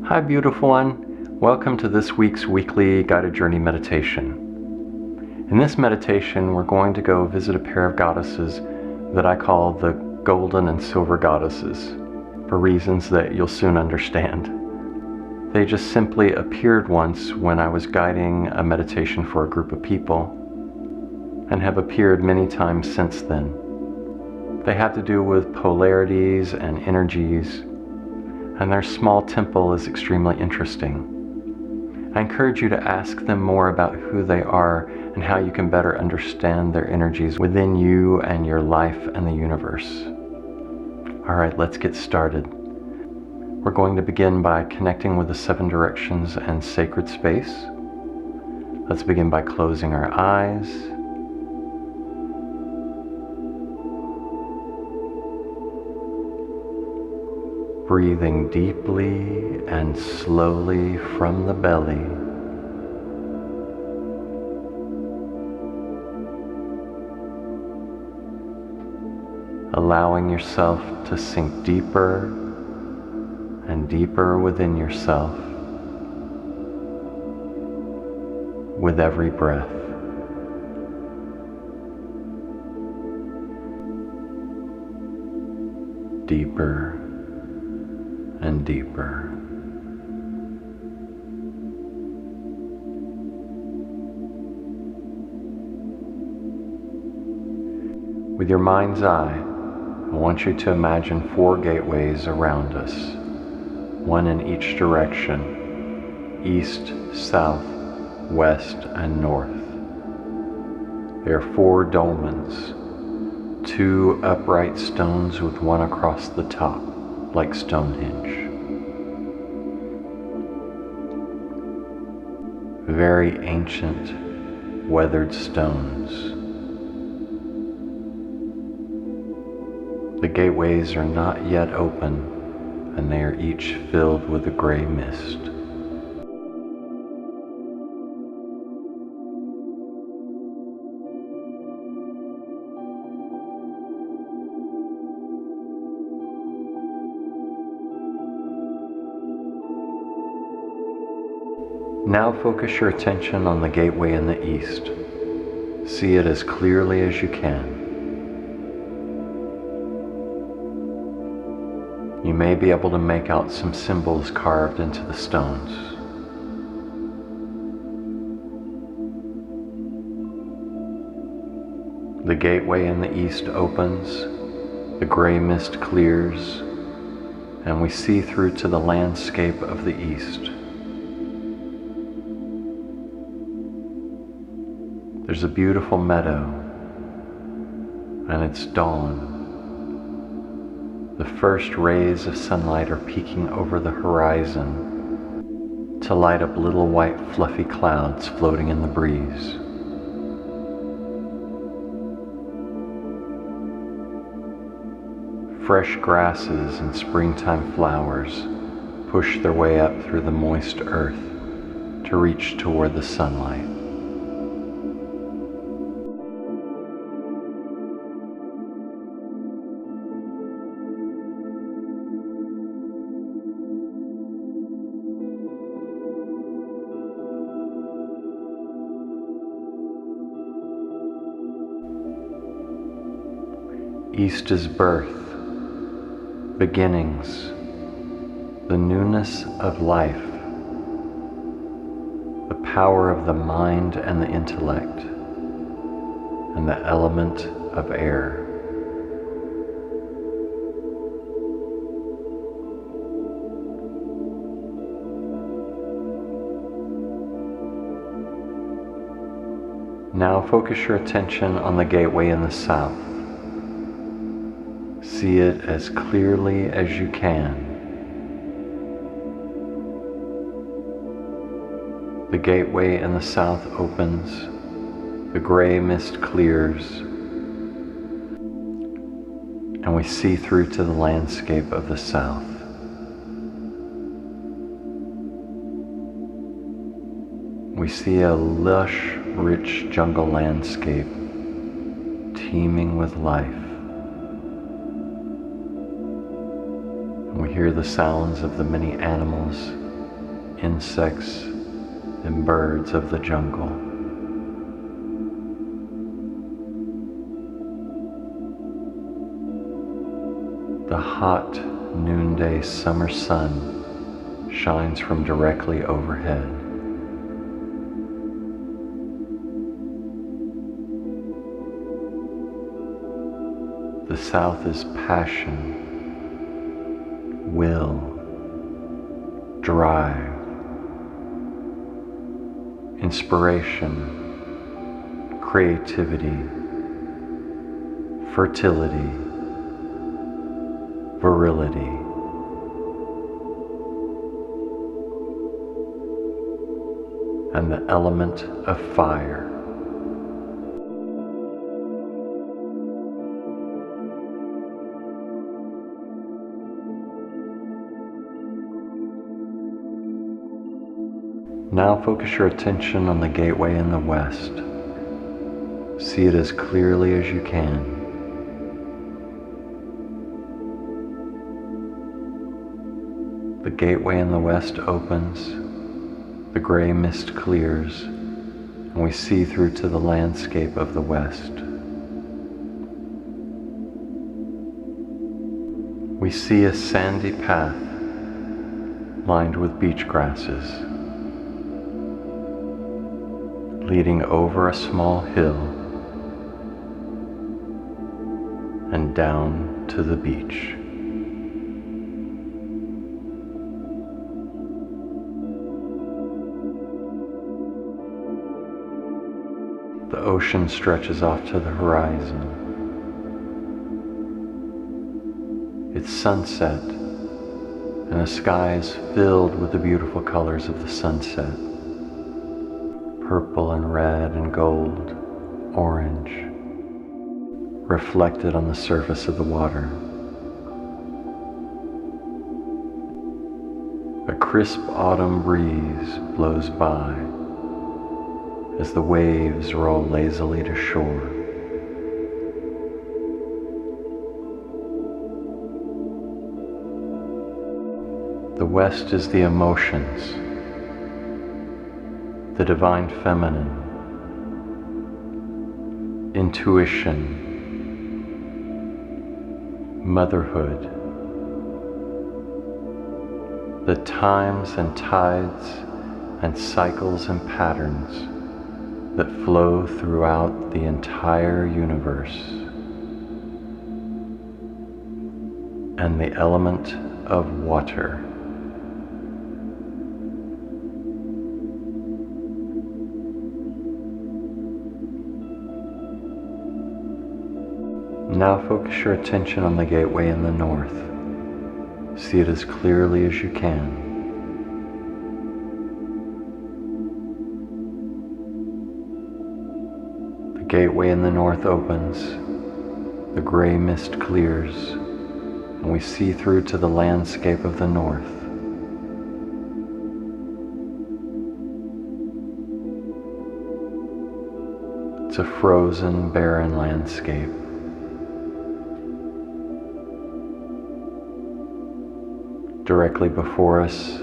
Hi, beautiful one. Welcome to this week's weekly guided journey meditation. In this meditation, we're going to go visit a pair of goddesses that I call the golden and silver goddesses, for reasons that you'll soon understand. They just simply appeared once when I was guiding a meditation for a group of people, and have appeared many times since then. They have to do with polarities and energies, and their small temple is extremely interesting. I encourage you to ask them more about who they are and how you can better understand their energies within you and your life and the universe. All right, let's get started. We're going to begin by connecting with the 7 directions and sacred space. Let's begin by closing our eyes. Breathing deeply and slowly from the belly. Allowing yourself to sink deeper and deeper within yourself with every breath. Deeper and deeper. With your mind's eye, I want you to imagine 4 gateways around us, one in each direction, east, south, west, and north. There are 4 dolmens, 2 upright stones with one across the top, like Stonehenge. Very ancient, weathered stones. The gateways are not yet open, and they are each filled with a gray mist. Now focus your attention on the gateway in the east. See it as clearly as you can. You may be able to make out some symbols carved into the stones. The gateway in the east opens, the gray mist clears, and we see through to the landscape of the east. There's a beautiful meadow, and it's dawn. The first rays of sunlight are peeking over the horizon to light up little white fluffy clouds floating in the breeze. Fresh grasses and springtime flowers push their way up through the moist earth to reach toward the sunlight. East is birth, beginnings, the newness of life, the power of the mind and the intellect, and the element of air. Now focus your attention on the gateway in the south. See it as clearly as you can. The gateway in the south opens, the gray mist clears, and we see through to the landscape of the south. We see a lush, rich jungle landscape teeming with life. We hear the sounds of the many animals insects and birds of the jungle. The hot noonday summer sun shines from directly overhead. The south is passion, will, drive, inspiration, creativity, fertility, virility. And the element of fire. Now focus your attention on the gateway in the west. See it as clearly as you can. The gateway in the west opens, the gray mist clears, and we see through to the landscape of the west. We see a sandy path lined with beach grasses, leading over a small hill and down to the beach. The ocean stretches off to the horizon. It's sunset, and the sky is filled with the beautiful colors of the sunset. Purple and red and gold, orange, reflected on the surface of the water. A crisp autumn breeze blows by as the waves roll lazily to shore. The west is the emotions, the divine feminine, intuition, motherhood, the times and tides and cycles and patterns that flow throughout the entire universe, and the element of water. Now focus your attention on the gateway in the north. See it as clearly as you can. The gateway in the north opens, the gray mist clears, and we see through to the landscape of the north. It's a frozen, barren landscape. Directly before us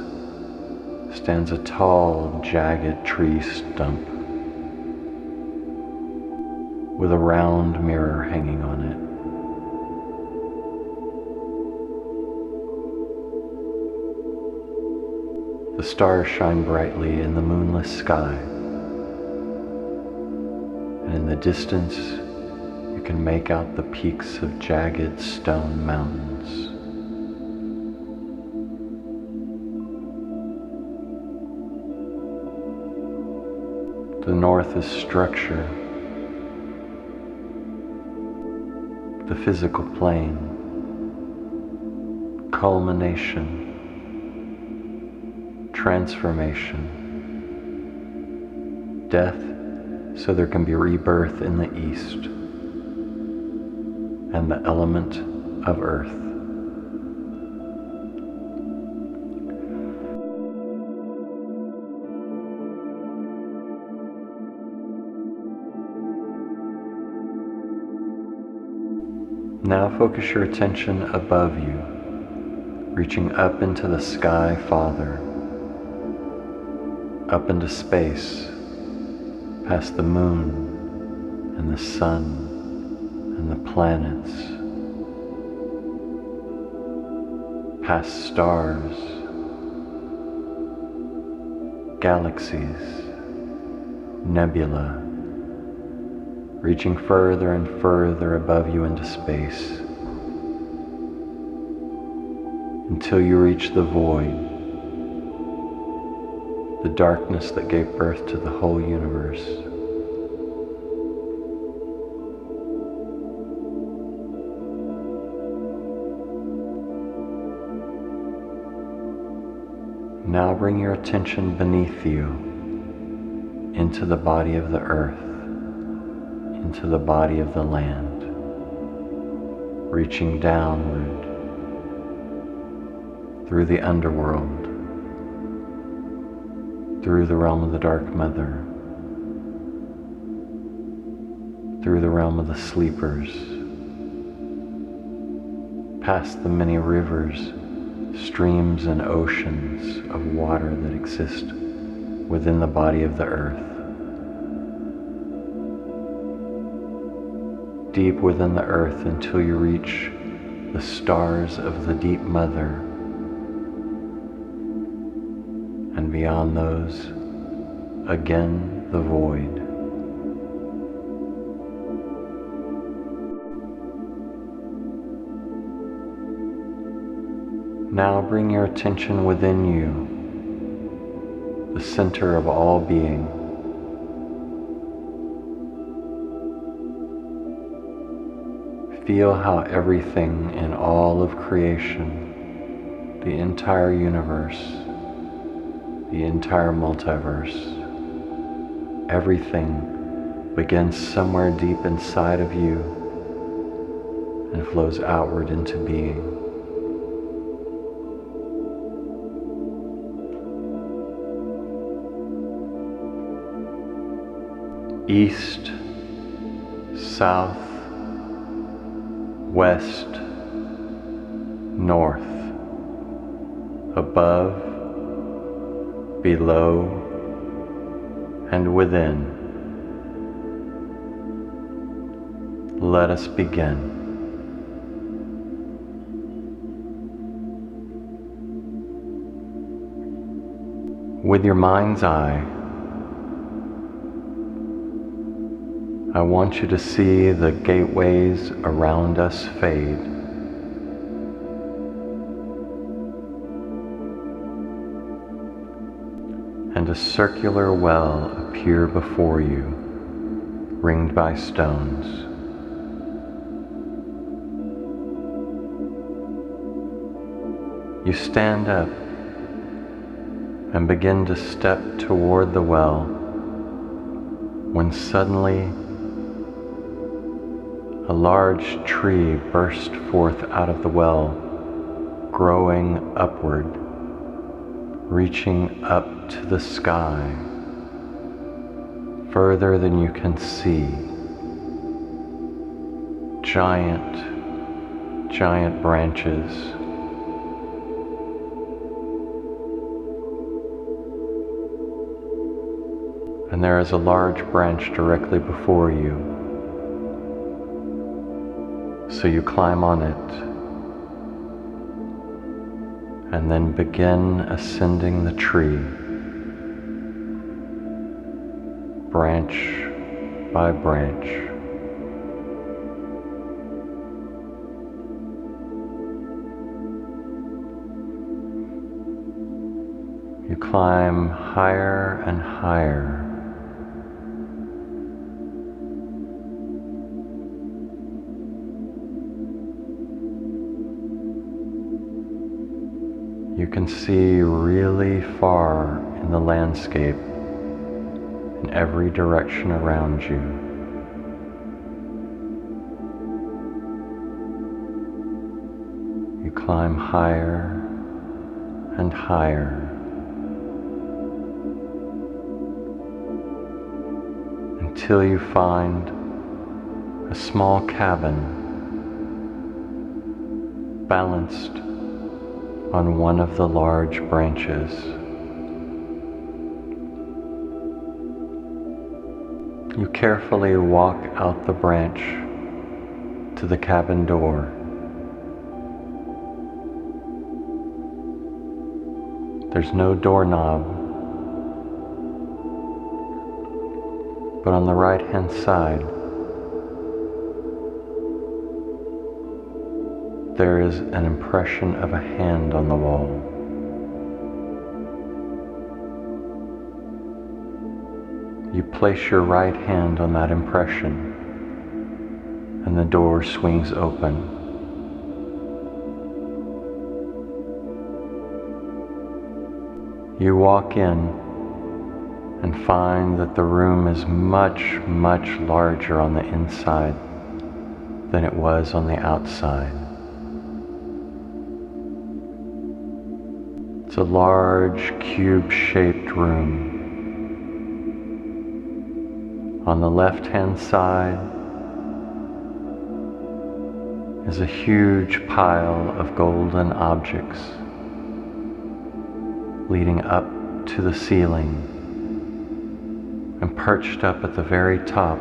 stands a tall, jagged tree stump with a round mirror hanging on it. The stars shine brightly in the moonless sky, and in the distance you can make out the peaks of jagged stone mountains. The north is structure, the physical plane, culmination, transformation, death so there can be rebirth in the east, and the element of earth. Now focus your attention above you, reaching up into the sky farther. up into space, past the moon and the sun and the planets, past stars, galaxies, nebula, reaching further and further above you into space until you reach the void, the darkness that gave birth to the whole universe. Now bring your attention beneath you into the body of the earth, into the body of the land, reaching downward through the underworld, through the realm of the Dark Mother, through the realm of the sleepers, past the many rivers, streams and oceans of water that exist within the body of the earth. Deep within the earth until you reach the stars of the deep mother, and beyond those, again the void. Now bring your attention within you, the center of all being. Feel how everything in all of creation, the entire universe, the entire multiverse, everything begins somewhere deep inside of you and flows outward into being. East, south, west, north, above, below, and within. Let us begin. With your mind's eye, I want you to see the gateways around us fade. And a circular well appear before you, ringed by stones. You stand up and begin to step toward the well, when suddenly a large tree burst forth out of the well, growing upward, reaching up to the sky, further than you can see. Giant branches. And there is a large branch directly before you. So you climb on it and then begin ascending the tree, branch by branch. You climb higher and higher. You can see really far in the landscape in every direction around you. You climb higher and higher until you find a small cabin balanced on one of the large branches. You carefully walk out the branch to the cabin door. There's no doorknob, but on the right-hand side, there is an impression of a hand on the wall. You place your right hand on that impression, and the door swings open. You walk in and find that the room is much, much larger on the inside than it was on the outside. It's a large cube-shaped room. On the left-hand side is a huge pile of golden objects leading up to the ceiling, and perched up at the very top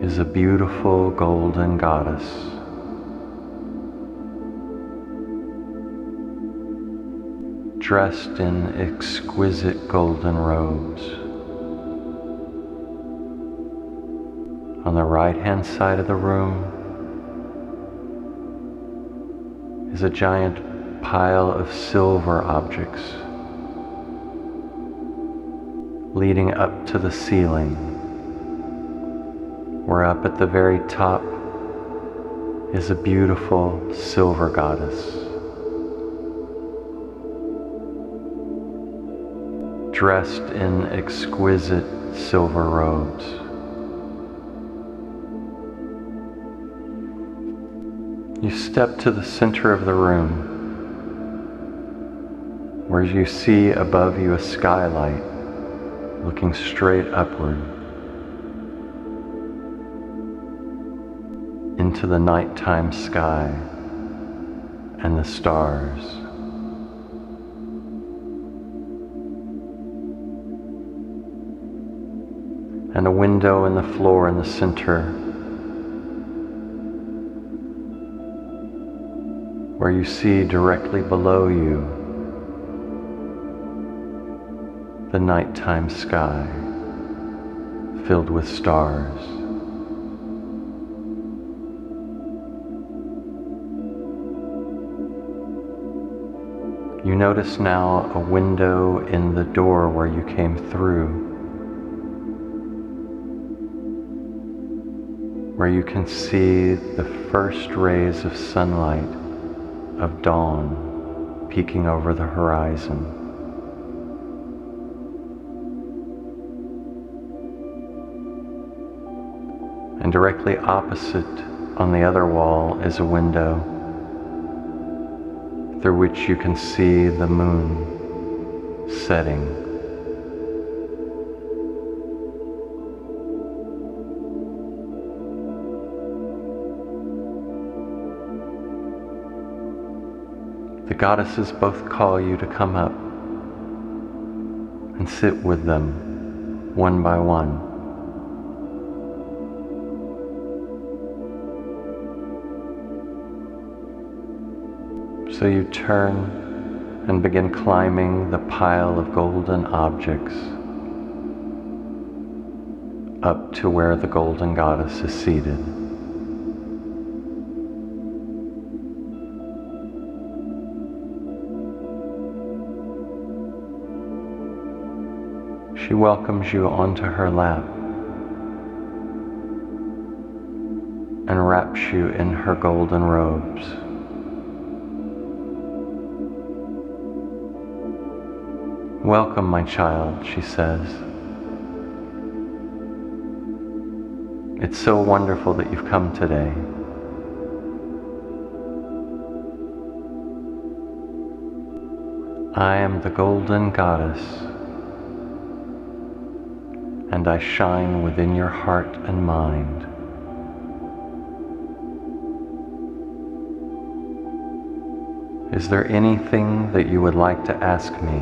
is a beautiful golden goddess. Dressed in exquisite golden robes. On the right-hand side of the room is a giant pile of silver objects leading up to the ceiling, where up at the very top is a beautiful silver goddess, dressed in exquisite silver robes. You step to the center of the room, where you see above you a skylight looking straight upward into the nighttime sky and the stars. And a window in the floor in the center, where you see directly below you the nighttime sky filled with stars. You notice now a window in the door where you came through, where you can see the first rays of sunlight of dawn peeking over the horizon. And directly opposite on the other wall is a window through which you can see the moon setting. The goddesses both call you to come up and sit with them one by one. So you turn and begin climbing the pile of golden objects up to where the golden goddess is seated. She welcomes you onto her lap and wraps you in her golden robes. "Welcome, my child," she says. "It's so wonderful that you've come today. I am the golden goddess, and I shine within your heart and mind. Is there anything that you would like to ask me?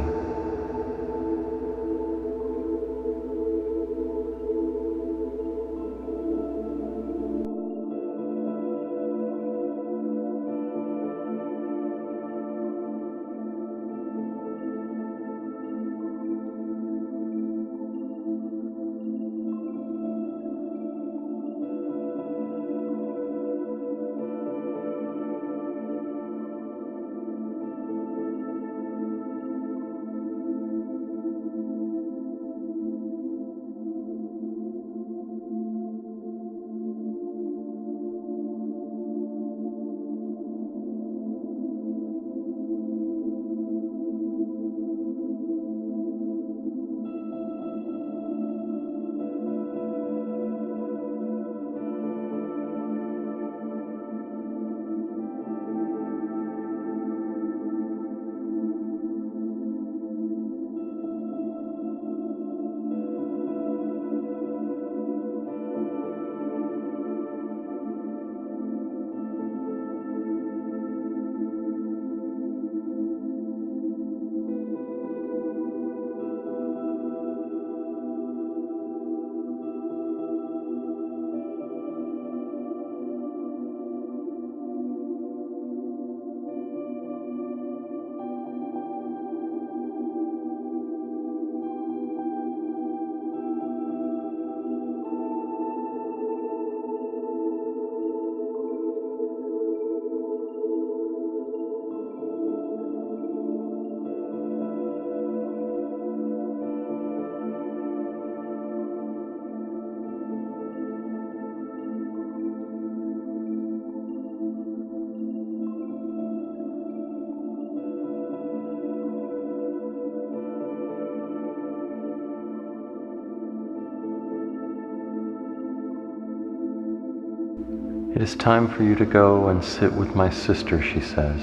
It is time for you to go and sit with my sister, she says.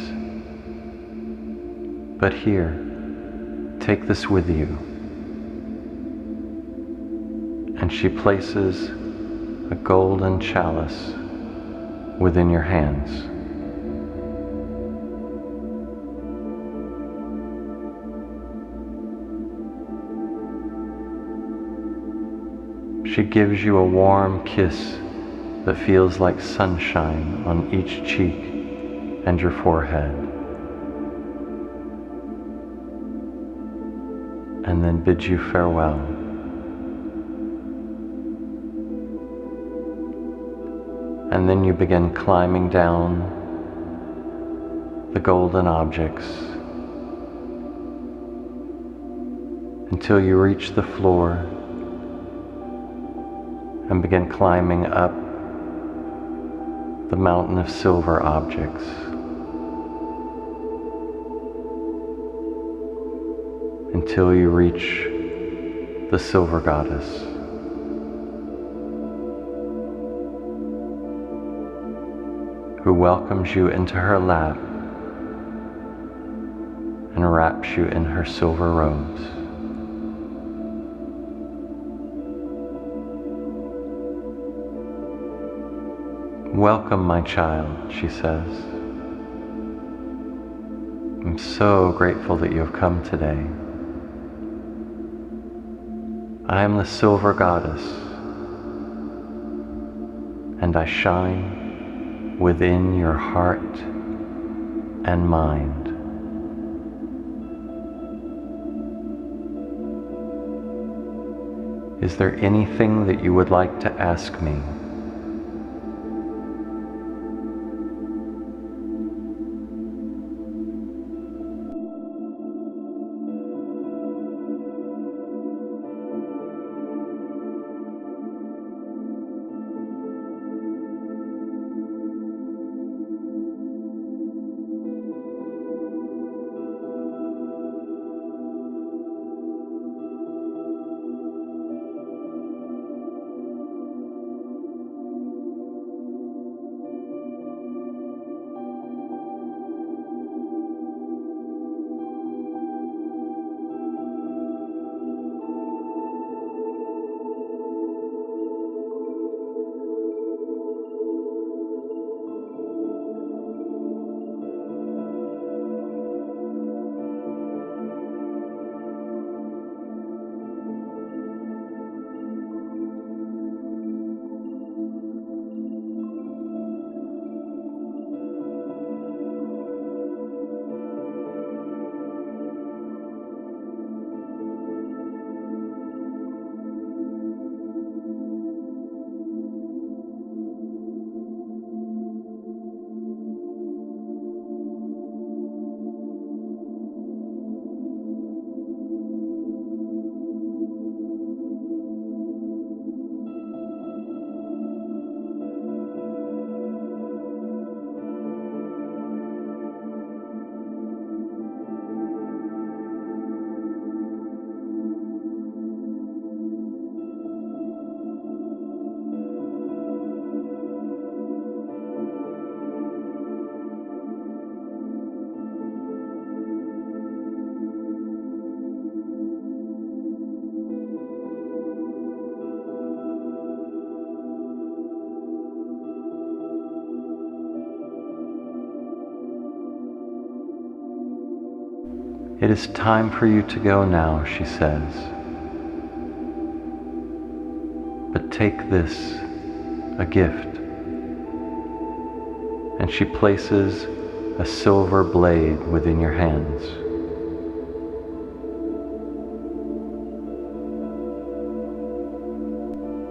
But here, take this with you. And she places a golden chalice within your hands. She gives you a warm kiss that feels like sunshine on each cheek and your forehead, and then bids you farewell. And then you begin climbing down the golden objects until you reach the floor and begin climbing up the mountain of silver objects. Until you reach the silver goddess. Who welcomes you into her lap and wraps you in her silver robes. Welcome, my child, she says. I'm so grateful that you have come today. I am the silver goddess, and I shine within your heart and mind. Is there anything that you would like to ask me? It is time for you to go now, she says. But take this, a gift. And she places a silver blade within your hands.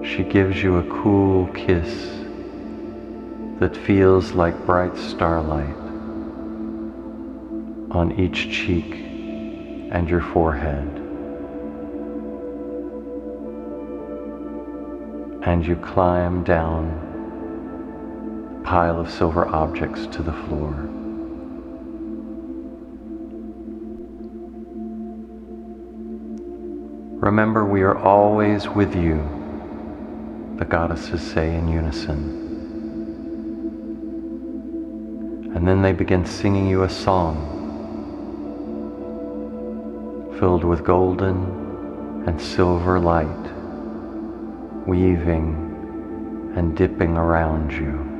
She gives you a cool kiss that feels like bright starlight on each cheek and your forehead. And you climb down the pile of silver objects to the floor. Remember, we are always with you, the goddesses say in unison. And then they begin singing you a song filled with golden and silver light, weaving and dipping around you.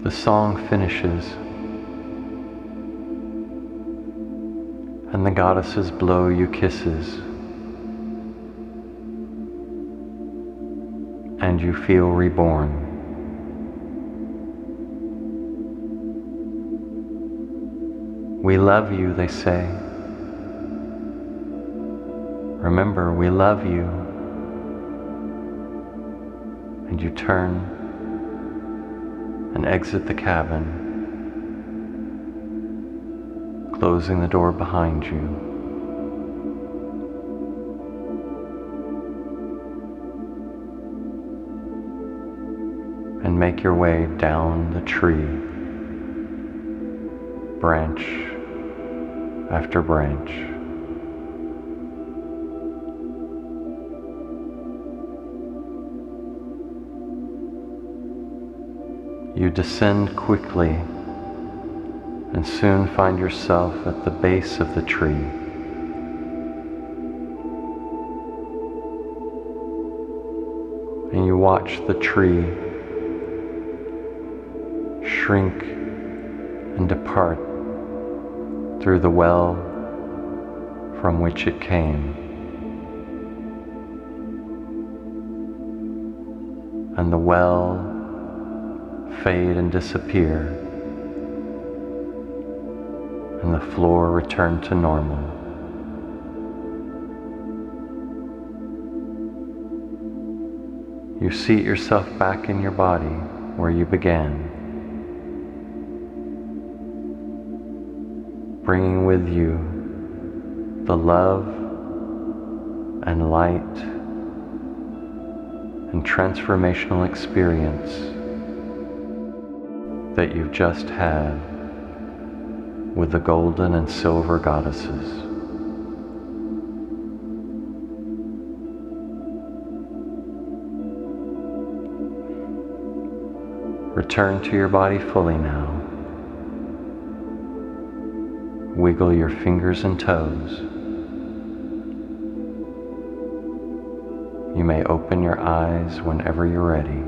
The song finishes, and the goddesses blow you kisses, and you feel reborn. We love you, they say. Remember, we love you. And you turn and exit the cabin, closing the door behind you. And make your way down the tree, branch after branch. You descend quickly and soon find yourself at the base of the tree. And you watch the tree shrink and depart through the well from which it came. And the well fade and disappear, and the floor return to normal. You seat yourself back in your body where you began, bringing with you the love and light and transformational experience that you've just had with the golden and silver goddesses. Return to your body fully now. Wiggle your fingers and toes. You may open your eyes whenever you're ready.